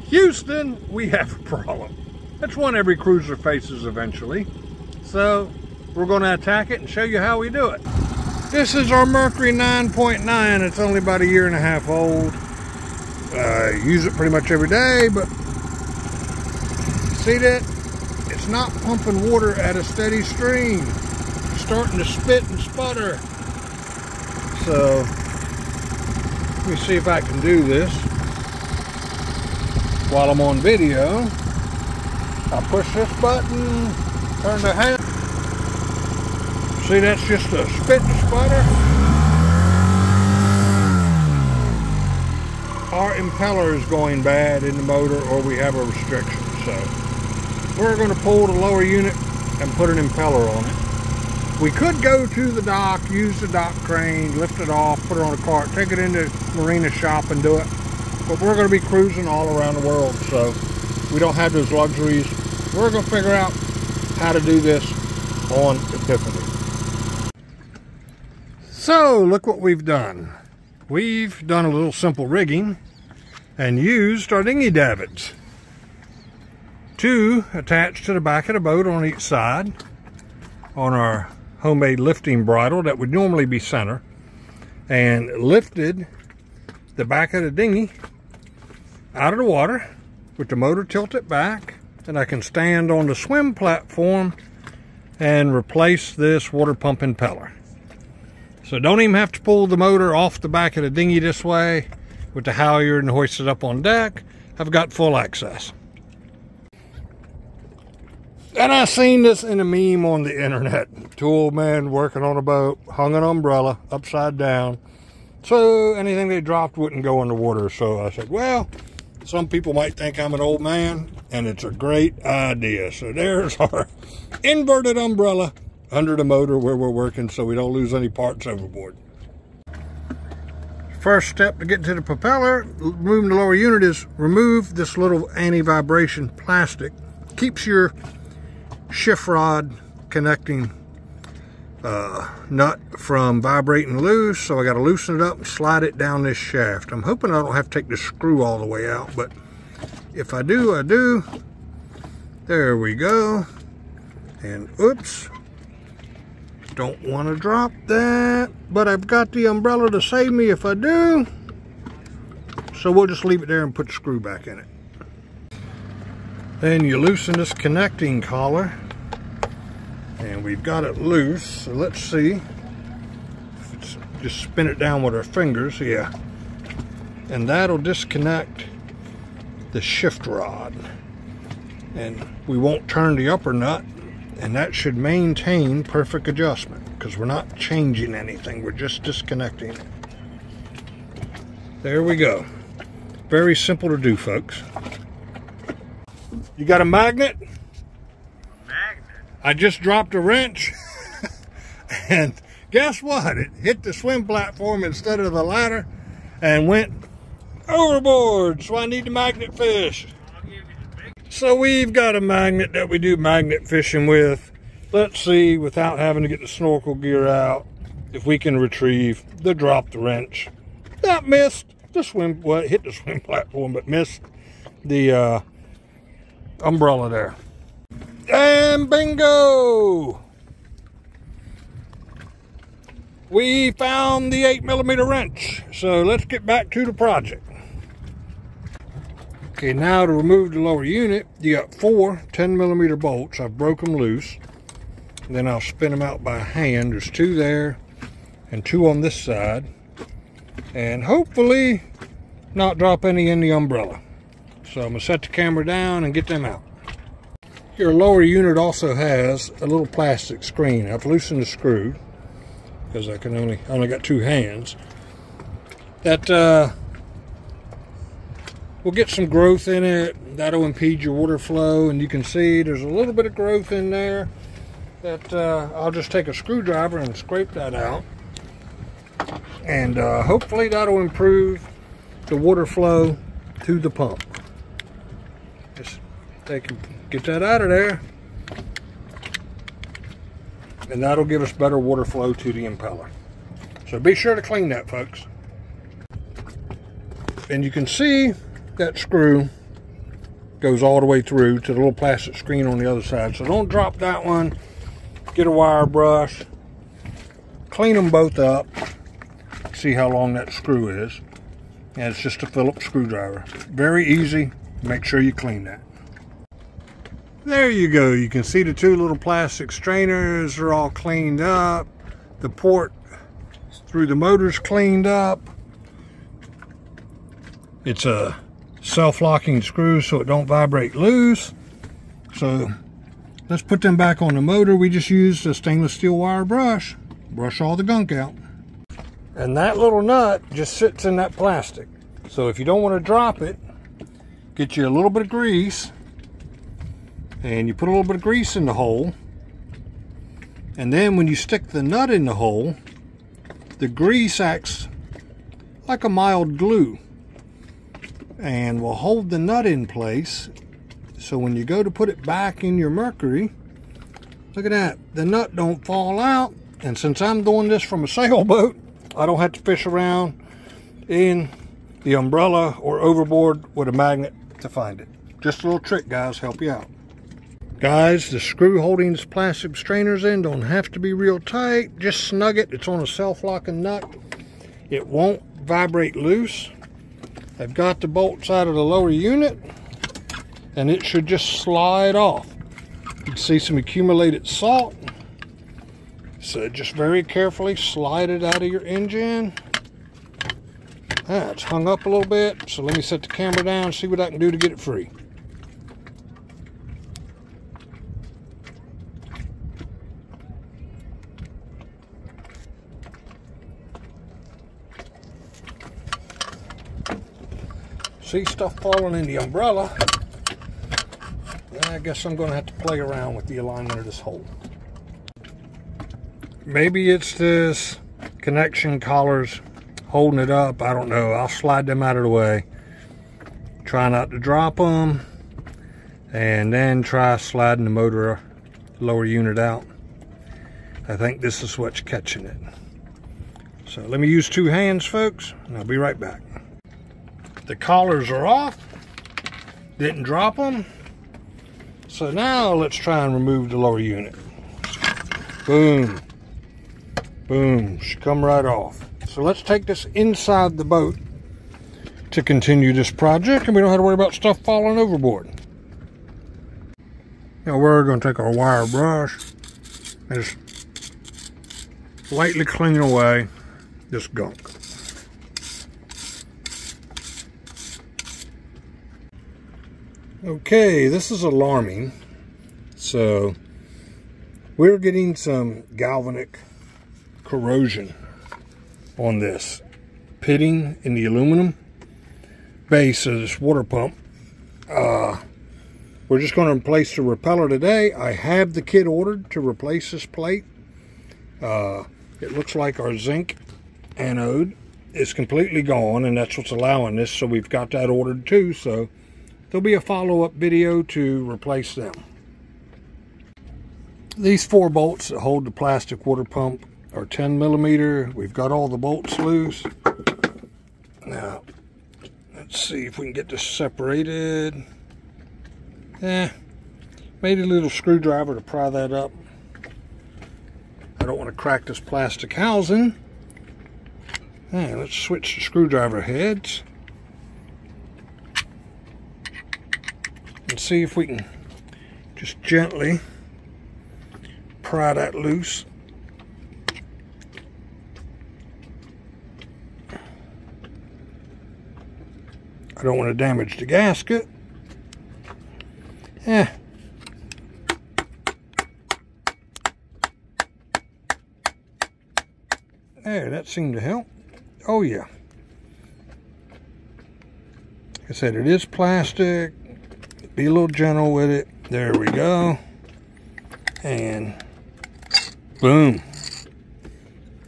Houston, we have a problem. That's one every cruiser faces eventually. So we're going to attack it and show you how we do it. This is our Mercury 9.9. It's only about 1.5 years old. I use it pretty much every day, but see that? It's not pumping water at a steady stream. It's starting to spit and sputter. So let me see if I can do this while I'm on video. I'll push this button, turn the hand. See, that's just a spit and sputter. Our impeller is going bad in the motor, or we have a restriction. So we're going to pull the lower unit and put an impeller on it. We could go to the dock, use the dock crane, lift it off, put it on a cart, take it into marina shop and do it. But we're going to be cruising all around the world, so we don't have those luxuries. We're going to figure out how to do this on Epiphany. So look what we've done. We've done a little simple rigging and used our dinghy davits. 2 attached to the back of the boat on each side on our homemade lifting bridle that would normally be center, and lifted the back of the dinghy out of the water with the motor tilted back, and I can stand on the swim platform and replace this water pump impeller. So don't even have to pull the motor off the back of the dinghy this way with the halyard and hoist it up on deck. I've got full access. And I seen this in a meme on the internet. 2 old men working on a boat, hung an umbrella upside down, so anything they dropped wouldn't go in the water. So I said, well, some people might think I'm an old man, and it's a great idea. So there's our inverted umbrella under the motor where we're working, so we don't lose any parts overboard. First step to get to the propeller, removing the lower unit, is remove this little anti-vibration plastic. Keeps your shift rod connecting nut from vibrating loose, so I got to loosen it up and slide it down this shaft. I'm hoping I don't have to take the screw all the way out, but if I do, I do. There we go. And oops, don't want to drop that, but I've got the umbrella to save me if I do, so we'll just leave it there and put the screw back in it. Then you loosen this connecting collar, and we've got it loose. So let's see if it's, just spin it down with our fingers. Yeah, and that'll disconnect the shift rod, and we won't turn the upper nut, and that should maintain perfect adjustment because we're not changing anything, we're just disconnecting it. There we go. Very simple to do, folks. You got a magnet? Magnet? I just dropped a wrench and guess what? It hit the swim platform instead of the ladder and went overboard. So I need the magnet fish. So we've got a magnet that we do magnet fishing with. Let's see, without having to get the snorkel gear out, if we can retrieve the dropped wrench. That missed the swim, well, it hit the swim platform, but missed the umbrella there. And bingo! We found the 8mm wrench. So let's get back to the project. Okay, now to remove the lower unit, you got 4 10mm bolts. I've broke them loose. And then I'll spin them out by hand. There's 2 there and 2 on this side. And hopefully not drop any in the umbrella. So I'm gonna set the camera down and get them out. Your lower unit also has a little plastic screen. I've loosened the screw because I can only got 2 hands. That will get some growth in it. That'll impede your water flow, and you can see there's a little bit of growth in there that I'll just take a screwdriver and scrape that out, and hopefully that'll improve the water flow to the pump. Just get that out of there, and that'll give us better water flow to the impeller. So be sure to clean that, folks. And you can see that screw goes all the way through to the little plastic screen on the other side. So don't drop that one. Get a wire brush, clean them both up, see how long that screw is. And it's just a Phillips screwdriver. Very easy. Make sure you clean that. There you go. You can see the two little plastic strainers are all cleaned up. The port through the motor's cleaned up. It's a self-locking screw so it don't vibrate loose. So let's put them back on the motor. We just used a stainless steel wire brush. Brush all the gunk out. And that little nut just sits in that plastic. So if you don't want to drop it, get you a little bit of grease. And you put a little bit of grease in the hole. And then when you stick the nut in the hole, the grease acts like a mild glue. And will hold the nut in place. So when you go to put it back in your Mercury, look at that. The nut don't fall out. And since I'm doing this from a sailboat, I don't have to fish around in the umbrella or overboard with a magnet to find it. Just a little trick, guys, help you out. Guys, the screw holding this plastic strainers in don't have to be real tight. Just snug it. It's on a self-locking nut. It won't vibrate loose. I've got the bolts out of the lower unit, and it should just slide off. You can see some accumulated salt. So just very carefully slide it out of your engine. It's hung up a little bit, so let me set the camera down and see what I can do to get it free. See stuff falling in the umbrella. I guess I'm going to have to play around with the alignment of this hole. Maybe it's this connection collars holding it up. I don't know. I'll slide them out of the way. Try not to drop them. And then try sliding the motor lower unit out. I think this is what's catching it. So let me use two hands, folks, and I'll be right back. The collars are off. Didn't drop them. So now let's try and remove the lower unit. Boom. Boom, should come right off. So let's take this inside the boat to continue this project, and we don't have to worry about stuff falling overboard. Now we're going to take our wire brush and just lightly clean away this gunk. Okay, this is alarming. So we're getting some galvanic corrosion on this pitting in the aluminum base of this water pump. We're just going to replace the repeller today. I have the kit ordered to replace this plate. It looks like our zinc anode is completely gone, and that's what's allowing this, so we've got that ordered too. So there'll be a follow-up video to replace them. These 4 bolts that hold the plastic water pump are 10mm. We've got all the bolts loose. Now, let's see if we can get this separated. Made a little screwdriver to pry that up. I don't want to crack this plastic housing. Let's switch the screwdriver heads and see if we can just gently pry that loose. I don't want to damage the gasket. There, that seemed to help. Oh yeah. Like I said, it is plastic. Be a little gentle with it. There we go. And boom.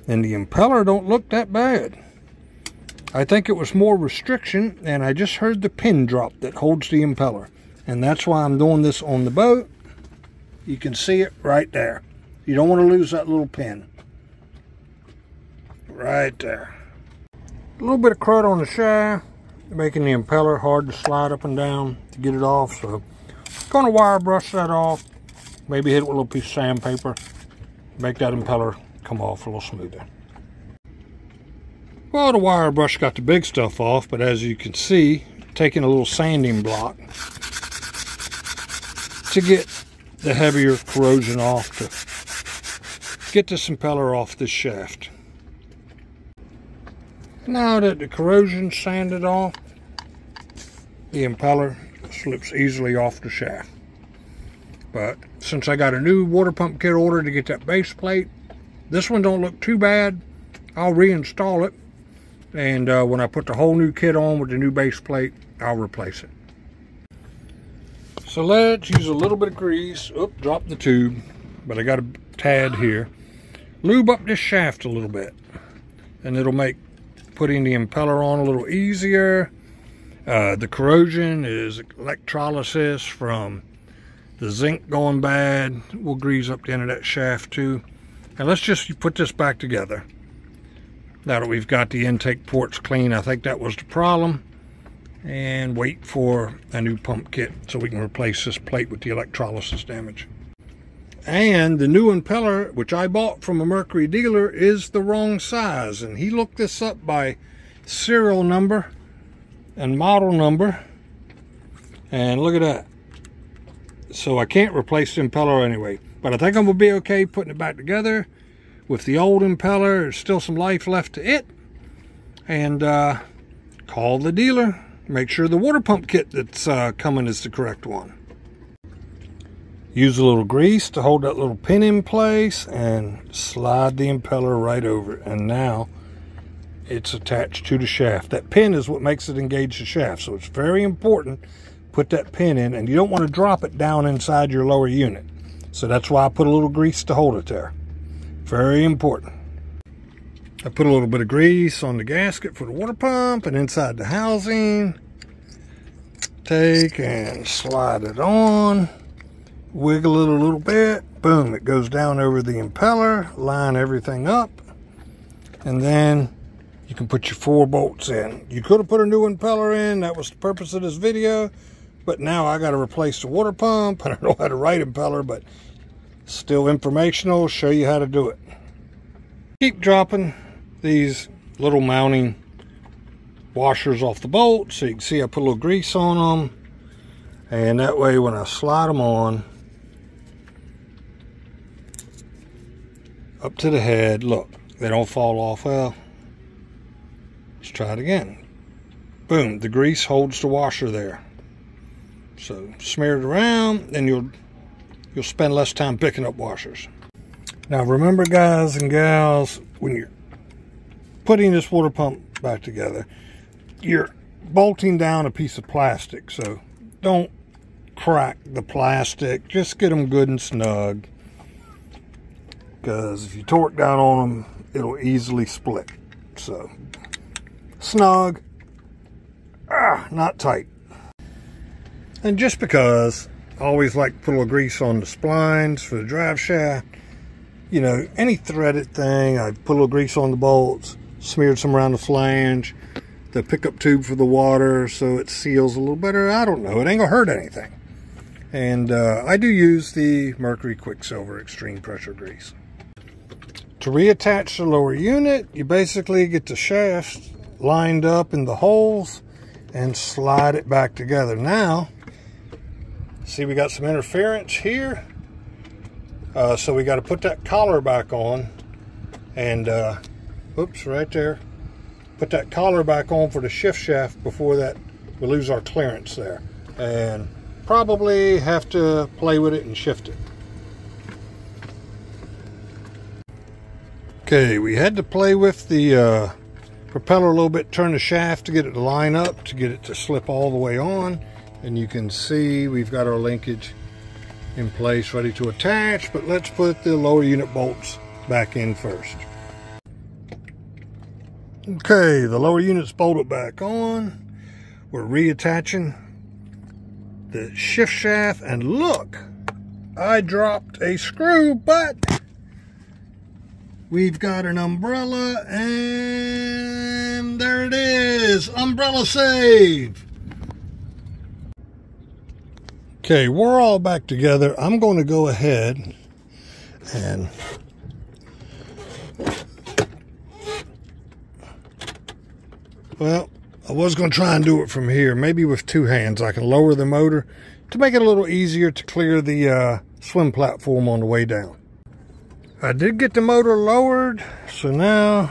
And the impeller don't look that bad. I think it was more restriction, and I just heard the pin drop that holds the impeller. And that's why I'm doing this on the boat. You can see it right there. You don't want to lose that little pin. Right there. A little bit of crud on the shaft. making the impeller hard to slide up and down to get it off. So I'm going to wire brush that off, maybe hit it with a little piece of sandpaper, make that impeller come off a little smoother. Well, the wire brush got the big stuff off, but as you can see, taking a little sanding block to get the heavier corrosion off, to get this impeller off this shaft. Now that the corrosion sanded off, the impeller slips easily off the shaft. But since I got a new water pump kit ordered to get that base plate, this one don't look too bad. I'll reinstall it, and when I put the whole new kit on with the new base plate, I'll replace it. So let's use a little bit of grease. Oop, dropped the tube, but I got a tad here. Lube up this shaft a little bit, and it'll make putting the impeller on a little easier. The corrosion is electrolysis from the zinc going bad. We'll grease up the end of that shaft too. And let's just put this back together. Now that we've got the intake ports clean, I think that was the problem. And wait for a new pump kit so we can replace this plate with the electrolysis damage. And the new impeller, which I bought from a Mercury dealer, is the wrong size. And he looked this up by serial number and model number. And look at that. So I can't replace the impeller anyway. But I think I'm going to be okay putting it back together with the old impeller. There's still some life left to it. And call the dealer. Make sure the water pump kit that's coming is the correct one. Use a little grease to hold that little pin in place and slide the impeller right over it. And now it's attached to the shaft. That pin is what makes it engage the shaft. So it's very important. Put that pin in, and you don't want to drop it down inside your lower unit. So that's why I put a little grease to hold it there. Very important. I put a little bit of grease on the gasket for the water pump and inside the housing. Take and slide it on. Wiggle it a little bit. Boom, it goes down over the impeller. Line everything up. And then you can put your 4 bolts in. You could have put a new impeller in. That was the purpose of this video. But now I got to replace the water pump. I don't know how to write impeller, but still informational. Show you how to do it. Keep dropping these little mounting washers off the bolt. So you can see I put a little grease on them. And that way when I slide them on, up to the head, look, they don't fall off. Well, let's try it again. Boom, the grease holds the washer there. So smear it around, and you'll spend less time picking up washers. Now remember, guys and gals, when you're putting this water pump back together, you're bolting down a piece of plastic. So don't crack the plastic. Just get them good and snug. Because if you torque down on them, it'll easily split. So snug, not tight. And just because I always like to put a little grease on the splines for the drive shaft, you know, any threaded thing, I put a little grease on the bolts, smeared some around the flange, the pickup tube for the water so it seals a little better. I don't know, it ain't gonna hurt anything. And I do use the Mercury Quicksilver Extreme Pressure Grease. To reattach the lower unit, you basically get the shafts lined up in the holes and slide it back together. Now, see, we got some interference here. So we got to put that collar back on. And, oops, right there. Put that collar back on for the shift shaft before that we lose our clearance there. And probably have to play with it and shift it. Okay, we had to play with the propeller a little bit, turn the shaft to get it to line up, to get it to slip all the way on. And you can see we've got our linkage in place, ready to attach, but let's put the lower unit bolts back in first. Okay, the lower unit's bolted back on. We're reattaching the shift shaft, and look, I dropped a screw, but we've got an umbrella and And there it is, umbrella save. Okay, we're all back together. I'm going to go ahead and well, I was going to try and do it from here, maybe with two hands. I can lower the motor to make it a little easier to clear the swim platform on the way down. I did get the motor lowered, so now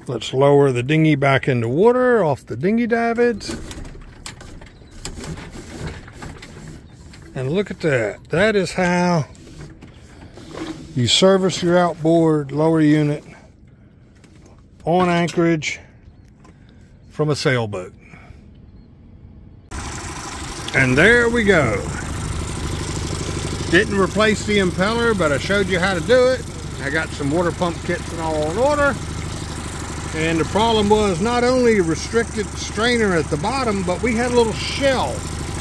let's lower the dinghy back in the water off the dinghy davits. And look at that. That is how you service your outboard lower unit on anchorage from a sailboat. And there we go. Didn't replace the impeller, but I showed you how to do it. I got some water pump kits and all in order. And the problem was not only a restricted strainer at the bottom, but we had a little shell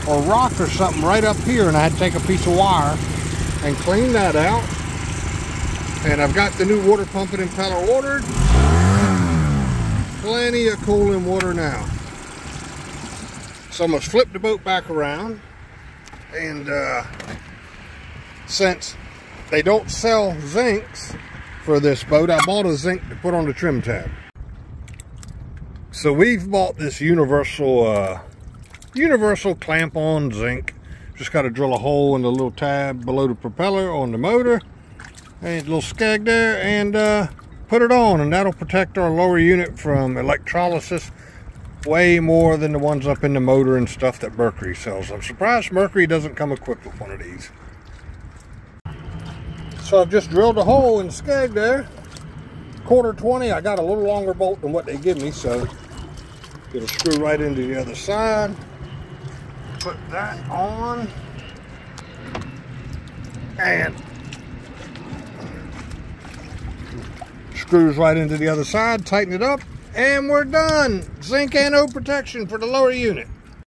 or rock or something right up here, and I had to take a piece of wire and clean that out. And I've got the new water pump and impeller ordered. Plenty of cooling water now. So I'm going to flip the boat back around, and since they don't sell zincs for this boat, I bought a zinc to put on the trim tab. So we've bought this universal clamp-on zinc. Just got to drill a hole in the little tab below the propeller on the motor, and a little skeg there, and put it on, and that'll protect our lower unit from electrolysis way more than the ones up in the motor and stuff that Mercury sells. I'm surprised Mercury doesn't come equipped with one of these. So I've just drilled a hole in the skeg there, 1/4 I got a little longer bolt than what they give me, so it'll screw right into the other side. Put that on, and screws right into the other side. Tighten it up, and we're done. Zinc anode protection for the lower unit.